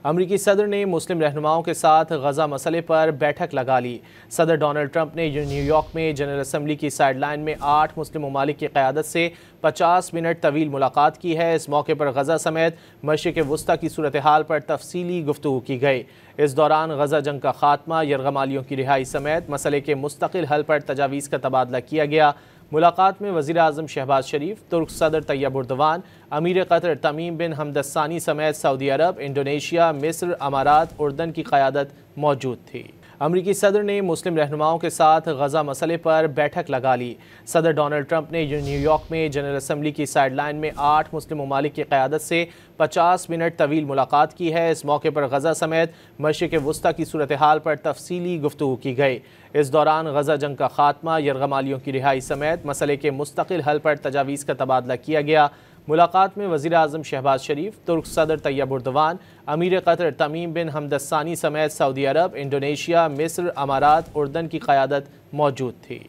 अमरीकी सदर ने मुस्लिम रहनुमाओं के साथ गजा मसले पर बैठक लगा ली। सदर डोनाल्ड ट्रंप ने न्यूयॉर्क में जनरल असम्बली की साइडलाइन में 8 मुस्लिम ममालिक की क़यादत से 50 मिनट तवील मुलाकात की है। इस मौके पर गजा समेत मशरिक़ वुस्ता की सूरत हाल पर तफसीली गुफ्तगू की गई। इस दौरान गजा जंग का खात्मा, यरगमालियों की रिहाई समेत मसले के मुस्तकिल हल पर तजावीज़ का तबादला किया गया। मुलाकात में वज़ीर आज़म शहबाज शरीफ, तुर्क सदर तैयब उर्दवान, अमीर कतर तमीम बिन हमद सानी समेत सऊदी अरब, इंडोनेशिया, मिस्र, अमारात, उर्दन की क़यादत मौजूद थी। अमरीकी सदर ने मुस्लिम रहनुमाओं के साथ गजा मसले पर बैठक लगा ली। सदर डोनाल्ड ट्रंप ने न्यूयॉर्क में जनरल असम्बली की साइडलाइन में 8 मुस्लिम ममालिक की क़यादत से 50 मिनट तवील मुलाकात की है। इस मौके पर गजा समेत मशरिक़ वुस्ता की सूरत हाल पर तफसीली गुफ्तगू की गई। इस दौरान गजा जंग का खात्मा, यरगमालियों की रिहाई समेत मसले के मुस्तकिल हल पर तजावीज़ का तबादला किया गया। मुलाकात में वज़ीर आज़म शहबाज शरीफ, तुर्क सदर तैयब उर्दवान, अमीर कतर तमीम बिन हमद सानी समेत सऊदी अरब, इंडोनेशिया, मिस्र, अमारात, उर्दन की क़यादत मौजूद थी।